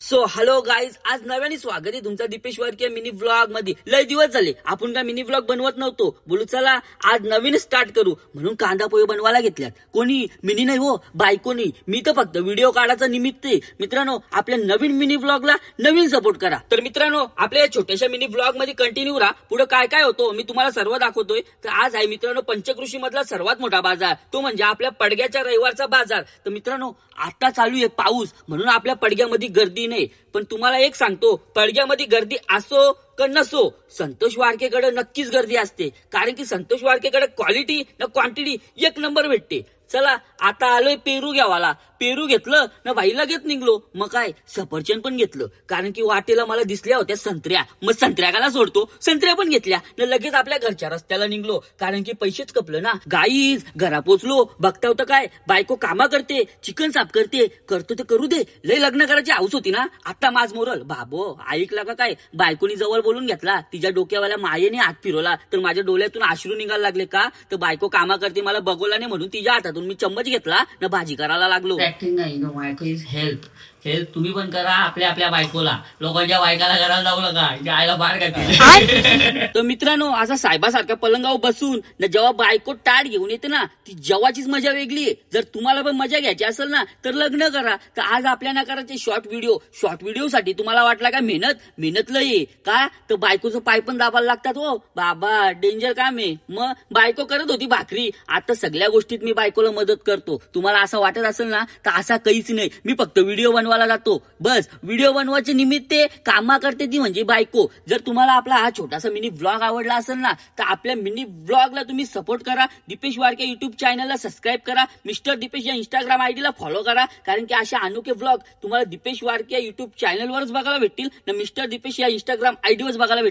So hello guys, आज नव्याने स्वागत आहे तुमचा दीपेश वारके मिनी व्लॉग मध्ये. लय दिवस झाले आपण काय मिनी व्लॉग बनवत नव्हतो. बोलू चला आज नवीन स्टार्ट करू म्हणून कांदा पोहे बनवायला घेतल्यात. कोणी मिनी नाही हो, बायको नाही, मी तर फक्त व्हिडिओ काढायचा निमित्त आहे. मित्रांनो, आपल्या नवीन मिनी व्लॉगला नवीन सपोर्ट करा. तर मित्रांनो, आपल्या या छोट्याशा मिनी व्लॉग मध्ये कंटिन्यू राहा. पुढे काय काय होतो मी तुम्हाला सर्व दाखवतोय. तर आज आहे मित्रांनो पंचकृषी मधला सर्वात मोठा बाजार, तो म्हणजे आपल्या पडग्याच्या रविवारचा बाजार. तर मित्रांनो, आता चालू आहे पाऊस म्हणून आपल्या पडग्यामध्ये गर्दी नाही. पण तुम्हाला एक सांगतो, पडग्यामध्ये गर्दी असो का नसो, संतोष वारकेकडे नक्कीच गर्दी असते. कारण की संतोष वारकेकडे क्वालिटी ना क्वांटिटी एक नंबर भेटते. चला आता आलोय पेरू घ्यावाला. पेरू घेतलं ना भाई लगेच निघलो. मग काय सफरचंद पण घेतलं, कारण की वाटेला मला दिसल्या होत्या संत्र्या. मग संत्र्या का सोडतो, संत्र्या पण घेतल्या ना लगेच आपल्या घरच्या रस्त्याला निघलो. कारण की पैसेच कपलं ना. गाईज घरा पोचलो, बघता होतं काय बायको कामा करते, चिकन साफ करते. करतो ते करू दे, लय लग्न करायची हाऊस होती ना. आता माझ मोरल बाबो ऐकला का काय, बायकोनी जवळ बोलून घेतला. तिच्या डोक्यावाल्या मायेने हात फिरवला तर माझ्या डोळ्यातून अश्रू निघायला लागले. का तर बायको कामा करते, मला बघवला नाही म्हणून तिच्या हातातून मी चम्मच घेतला ना भाजी करायला लागलो. ऍक्टिंग नाही, नो बायको इज हेल्प. हेल्प तुम्ही पण करा आपल्या आपल्या बायकोला. लोकांच्या बायकाला करायला जाऊ नका, आईला बाहेर घातली. तर मित्रांनो, असा साहेबासारख्या पलंगावर बसून ना जेव्हा बायको ताट घेऊन येते ना, ती जेव्हाचीच मजा वेगळी आहे. जर तुम्हाला पण मजा घ्यायची असेल ना तर लग्न करा. तर आज आपल्या ना करायचे शॉर्ट व्हिडिओ साठी तुम्हाला वाटला का मेहनत लय का, तर बायकोचं पाय पण दाबायला लागतात. हो बाबा डेंजर काम आहे. मग बायको करत होती भाकरी, आता सगळ्या गोष्टीत मी बायकोला मदत करतो. तुम्हाला असं वाटत असेल ना तर असा काहीच नाही. मी फक्त व्हिडिओ बनवायला जातो, बस. व्हिडिओ बनवायचे निमित्त कामा करते ती म्हणजे बायको. जर तुम्हाला आपला हा छोटासा मिनी व्लॉग आवडला असेल ना तर आपल्या मिनी व्लॉगला तुम्ही सपोर्ट करा. दीपेश वारके युट्यूब चॅनलला सबस्क्राईब करा. मिस्टर दीपेश या इंस्टाग्राम आयडीला फॉलो करा. कारण की अशा अनोखे व्लॉग तुम्हाला दीपेश वारके युट्यूब चॅनलवरच बघायला भेटतील ना मिस्टर दीपेश या इंस्टाग्राम आयडीवरच बघायला भेटतील.